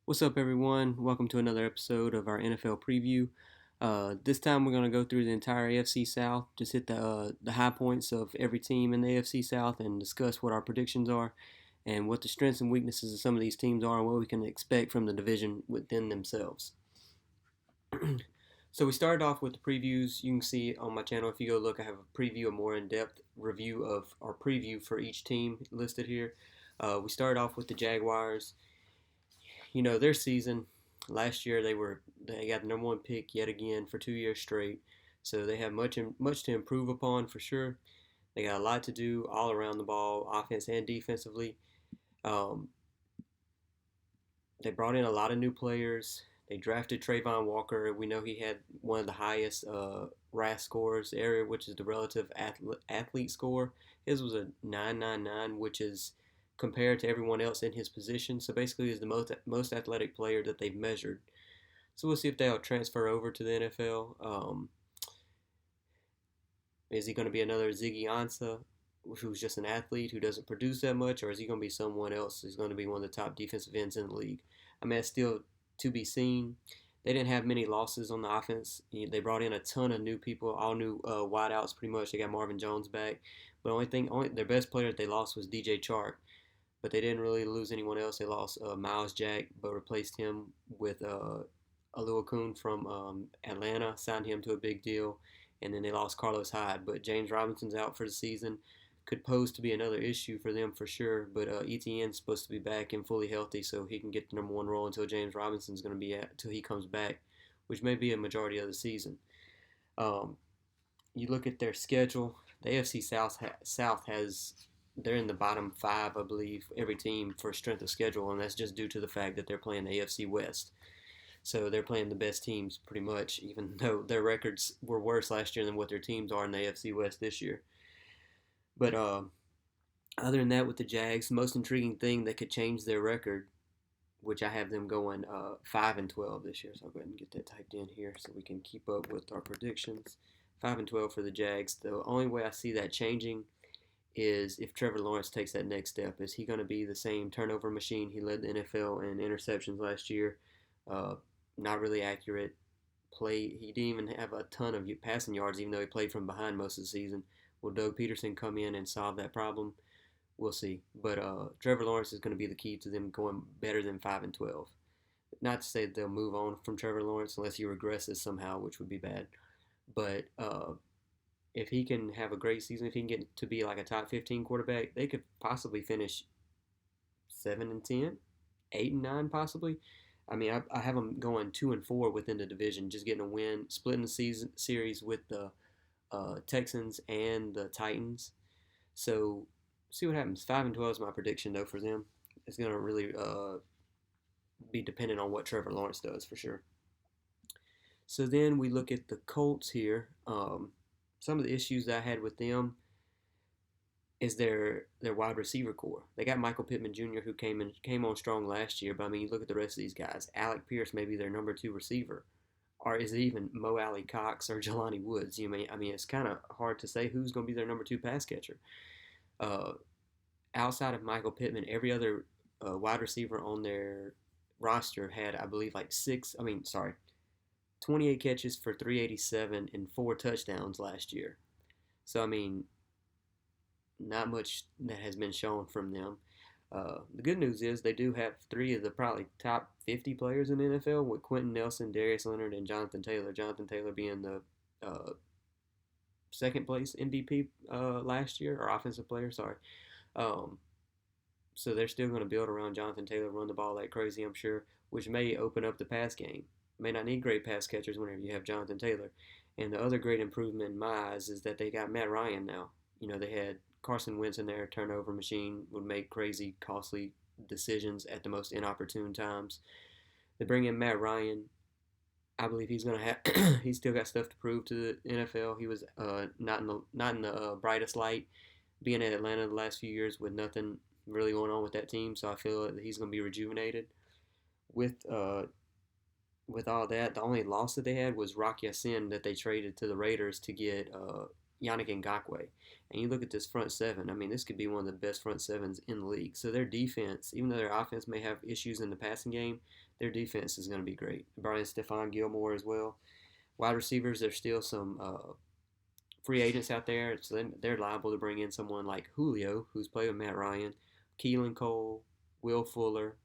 What's up, everyone? Welcome to another episode of our NFL preview. This time, we're going to go through the entire AFC South, just hit the high points of every team in the AFC South, and discuss what our predictions are, and what the strengths and weaknesses of some of these teams are, and what we can expect from the division within themselves. So we started off with the previews. You can see on my channel, if you go look, I have a preview, a more in-depth review of our preview for each team listed here. We started off with the Jaguars. Their season last year, they got the number one pick yet again for 2 years straight. So they have much to improve upon for sure. They got a lot to do all around the ball, offense and defensively. Um, they brought in a lot of new players. They drafted Trayvon Walker. We know he had one of the highest RAS scores area, which is the relative athlete score. His was a 999, which is compared to everyone else in his position. So basically, he's the most athletic player that they've measured. So we'll see if they'll transfer over to the NFL. Is he going to be another Ziggy Ansah, who's just an athlete who doesn't produce that much, or is he going to be someone else who's going to be one of the top defensive ends in the league? I mean, it's still to be seen. They didn't have many losses on the offense. They brought in a ton of new people, all new wideouts pretty much. They got Marvin Jones back, but only their best player that they lost was DJ Chark. But they didn't really lose anyone else. They lost Miles Jack, but replaced him with Aluakun from Atlanta, signed him to a big deal, and then they lost Carlos Hyde. But James Robinson's out for the season. Could pose to be another issue for them for sure. But ETN's supposed to be back and fully healthy, so he can get the number one role until James Robinson's going to be until he comes back, which may be a majority of the season. You look at their schedule. The AFC South has they're in the bottom five, I believe, every team for strength of schedule, and that's just due to the fact that they're playing the AFC West. So they're playing the best teams pretty much, even though their records were worse last year than what their teams are in the AFC West this year. But other than that, with the Jags, the most intriguing thing that could change their record, which I have them going 5-12 this year. So I'll go ahead and get that typed in here so we can keep up with our predictions. 5-12 for the Jags. The only way I see that changing is if Trevor Lawrence takes that next step. Is he going to be the same turnover machine? He led the NFL in interceptions last year. Not really accurate play. He didn't even have a ton of passing yards, even though he played from behind most of the season. Will Doug Peterson come in and solve that problem? We'll see. But Trevor Lawrence is going to be the key to them going better than 5-12. Not to say that they'll move on from Trevor Lawrence unless he regresses somehow, which would be bad. But if he can have a great season, if he can get to be like a top 15 quarterback, they could possibly finish 7-10, 8-9 possibly. I mean, I have them going 2-4 within the division, just getting a win, splitting the series with the Texans and the Titans. So see what happens. 5-12 is my prediction though for them. It's gonna really be dependent on what Trevor Lawrence does for sure. So then we look at the Colts here. Some of the issues that I had with them is their wide receiver core. They got Michael Pittman Jr., who came on strong last year, but I mean, you look at the rest of these guys. Alec Pierce may be their number 2 receiver, or is it even Mo Alley Cox or Jelani Woods? I mean, it's kind of hard to say who's going to be their number 2 pass catcher. Outside of Michael Pittman, every other wide receiver on their roster had, I believe, 28 catches for 387 and 4 touchdowns last year. So, I mean, not much that has been shown from them. The good news is they do have 3 of the probably top 50 players in the NFL with Quentin Nelson, Darius Leonard, and Jonathan Taylor. Jonathan Taylor being the second place MVP last year, or offensive player, sorry. So they're still going to build around Jonathan Taylor, run the ball like crazy, I'm sure, which may open up the pass game. May not need great pass catchers whenever you have Jonathan Taylor. And the other great improvement in my eyes is that they got Matt Ryan now. They had Carson Wentz in there, turnover machine, would make crazy, costly decisions at the most inopportune times. They bring in Matt Ryan. I believe he's going to have. He's still got stuff to prove to the NFL. He was not in the brightest light, being at Atlanta the last few years with nothing really going on with that team. So I feel that he's going to be rejuvenated. With all that, the only loss that they had was Rock Ya-Sin that they traded to the Raiders to get Yannick Ngakoue. And you look at this front seven, I mean, this could be one of the best front sevens in the league. So their defense, even though their offense may have issues in the passing game, their defense is going to be great. Brian Stephon Gilmore as well. Wide receivers, there's still some free agents out there, so they're liable to bring in someone like Julio, who's played with Matt Ryan, Keelan Cole, Will Fuller.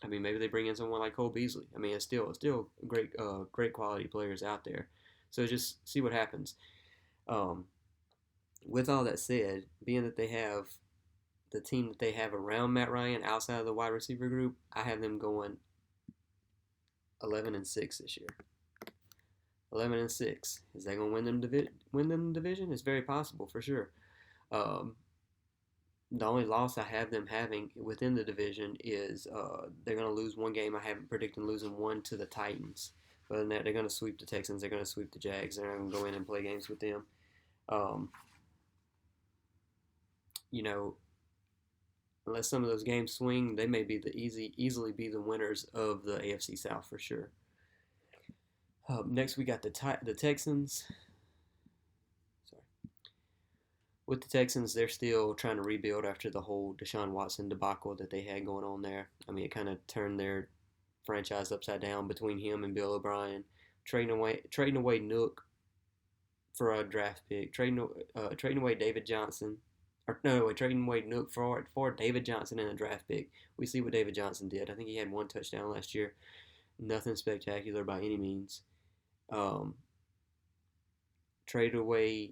I mean, maybe they bring in someone like Cole Beasley. I mean, it's still great quality players out there. So just see what happens. Um, with all that said, being that they have the team that they have around Matt Ryan outside of the wide receiver group, I have them going 11-6 this year. 11-6. Is that going to win them division? It's very possible for sure. The only loss I have them having within the division is they're going to lose one game. I have them predicting losing one to the Titans. But other than that, they're going to sweep the Texans. They're going to sweep the Jags. They're not going to go in and play games with them. You know, unless some of those games swing, they may be easily be the winners of the AFC South for sure. Next, we got the Texans. Sorry. With the Texans, they're still trying to rebuild after the whole Deshaun Watson debacle that they had going on there. I mean, it kind of turned their franchise upside down between him and Bill O'Brien. Trading away Nook for a draft pick. Trading away David Johnson. Trading away Nook for David Johnson and a draft pick. We see what David Johnson did. I think he had one touchdown last year. Nothing spectacular by any means. Trade away.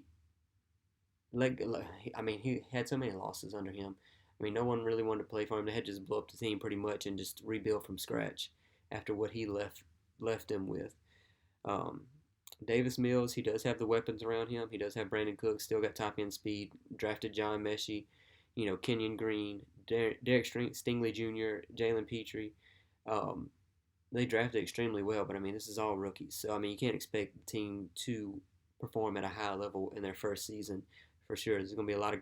I mean, he had so many losses under him. I mean, no one really wanted to play for him. They had to just blow up the team pretty much and just rebuild from scratch after what he left them with. Davis Mills, he does have the weapons around him. He does have Brandon Cooks, still got top end speed. Drafted John Mechie, Kenyon Green, Derek Stingley Jr., Jalen Petrie. They drafted extremely well, but I mean, this is all rookies. So, I mean, you can't expect the team to perform at a high level in their first season for sure. There's going to be a lot of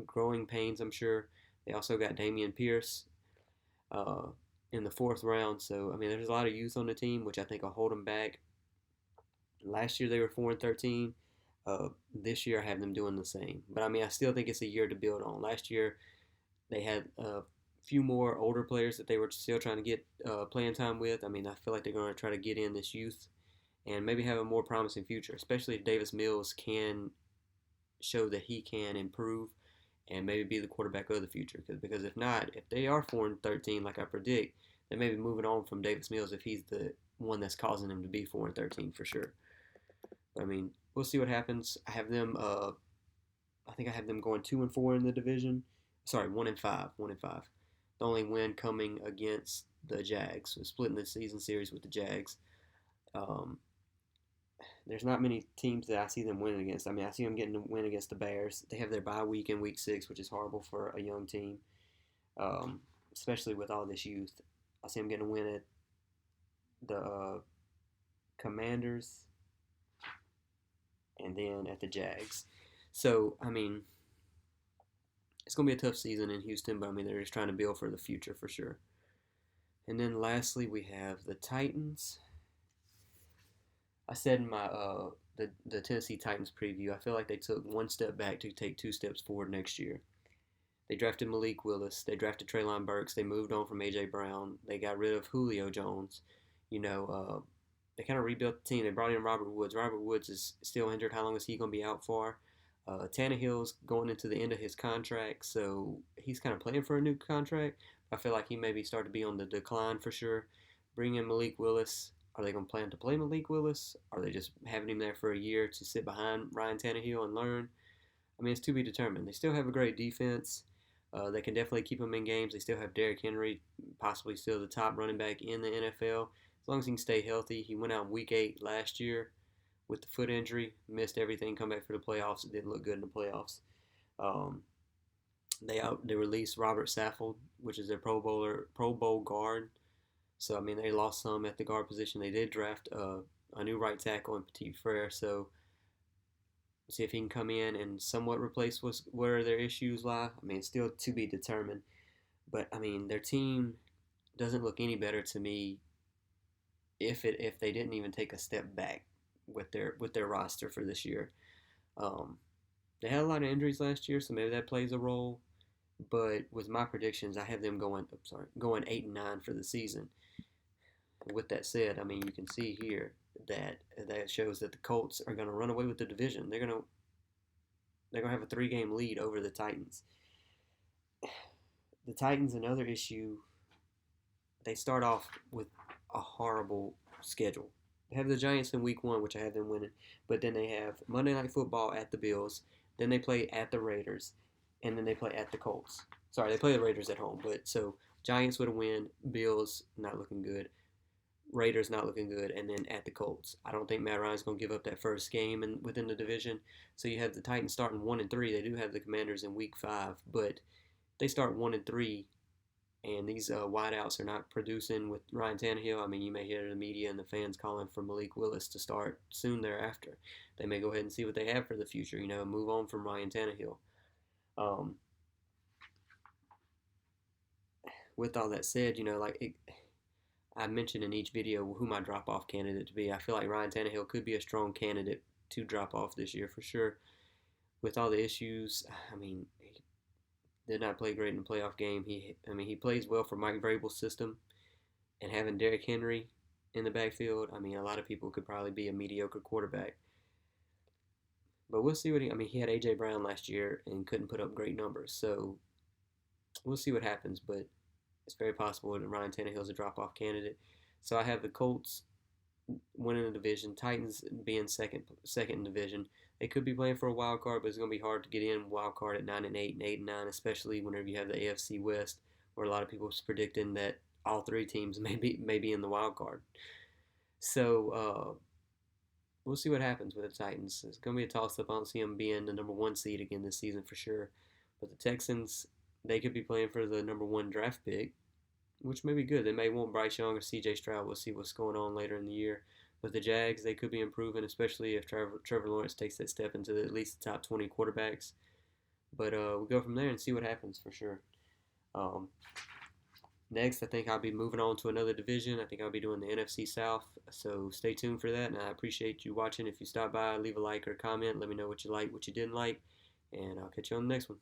growing pains, I'm sure. They also got Dameon Pierce in the 4th round. So, I mean, there's a lot of youth on the team, which I think will hold them back. Last year, they were 4-13. This year, I have them doing the same. But, I mean, I still think it's a year to build on. Last year, they had few more older players that they were still trying to get playing time with. I mean, I feel like they're going to try to get in this youth and maybe have a more promising future, especially if Davis Mills can show that he can improve and maybe be the quarterback of the future. Because if not, if they are 4-13 like I predict, they may be moving on from Davis Mills if he's the one that's causing them to be 4-13 for sure. But, I mean, we'll see what happens. I have them. I think I have them going 2-4 in the division. Sorry, 1-5. 1-5. The only win coming against the Jags. So splitting the season series with the Jags. There's not many teams that I see them winning against. I mean, I see them getting a win against the Bears. They have their bye week in week 6, which is horrible for a young team, especially with all this youth. I see them getting a win at the Commanders and then at the Jags. So, I mean, it's going to be a tough season in Houston, but I mean, they're just trying to build for the future for sure. And then lastly, we have the Titans. I said in my the Tennessee Titans preview, I feel like they took one step back to take 2 steps forward next year. They drafted Malik Willis. They drafted Treylon Burks. They moved on from A.J. Brown. They got rid of Julio Jones. They kind of rebuilt the team. They brought in Robert Woods. Robert Woods is still injured. How long is he going to be out for? Tannehill's going into the end of his contract, so he's kind of playing for a new contract. I feel like he maybe started to be on the decline for sure. Bring in Malik Willis. Are they going to plan to play Malik Willis? Are they just having him there for a year to sit behind Ryan Tannehill and learn? I mean, it's to be determined. They still have a great defense. They can definitely keep him in games. They still have Derrick Henry, possibly still the top running back in the NFL. As long as he can stay healthy. He went out in Week 8 last year with the foot injury, missed everything, come back for the playoffs. It didn't look good in the playoffs. They released Robert Saffold, which is their Pro Bowl guard. So, I mean, they lost some at the guard position. They did draft a new right tackle in Petit Frere. So, see if he can come in and somewhat replace where their issues lie. I mean, it's still to be determined. But, I mean, their team doesn't look any better to me if they didn't even take a step back with their roster for this year. Um, they had a lot of injuries last year, so maybe that plays a role. But with my predictions, I have them going 8-9 for the season. With that said, I mean you can see here that shows that the Colts are going to run away with the division. They're gonna have a 3-game lead over the Titans. The Titans, another issue. They start off with a horrible schedule. They have the Giants in week 1, which I have them winning, but then they have Monday Night Football at the Bills. Then they play at the Raiders, and then they play at the Colts. Sorry, they play the Raiders at home, but so Giants with a win, Bills not looking good, Raiders not looking good, and then at the Colts. I don't think Matt Ryan's going to give up that first game within the division. So you have the Titans starting 1-3. They do have the Commanders in week 5, but they start 1-3, and these wideouts are not producing with Ryan Tannehill. I mean, you may hear the media and the fans calling for Malik Willis to start soon thereafter. They may go ahead and see what they have for the future. Move on from Ryan Tannehill. Um, with all that said, I mentioned in each video who my drop-off candidate to be. I feel like Ryan Tannehill could be a strong candidate to drop off this year for sure. With all the issues, I mean, he did not play great in the playoff game. He plays well for Mike Vrabel's system, and having Derrick Henry in the backfield, I mean, a lot of people could probably be a mediocre quarterback. But we'll see he had A.J. Brown last year and couldn't put up great numbers. So we'll see what happens, but it's very possible that Ryan Tannehill's a drop-off candidate. So I have the Colts winning the division, Titans being second in division. They could be playing for a wild card, but it's going to be hard to get in wild card at 9-8 and 8-9, especially whenever you have the AFC West, where a lot of people are predicting that all 3 teams may be in the wild card. So we'll see what happens with the Titans. It's going to be a toss-up. I don't see them being the number 1 seed again this season for sure. But the Texans, they could be playing for the number 1 draft pick, which may be good. They may want Bryce Young or C.J. Stroud. We'll see what's going on later in the year. But the Jags, they could be improving, especially if Trevor Lawrence takes that step into at least the top 20 quarterbacks. But we'll go from there and see what happens for sure. Next, I think I'll be moving on to another division. I think I'll be doing the NFC South. So stay tuned for that. And I appreciate you watching. If you stop by, leave a like or a comment. Let me know what you like, what you didn't like. And I'll catch you on the next one.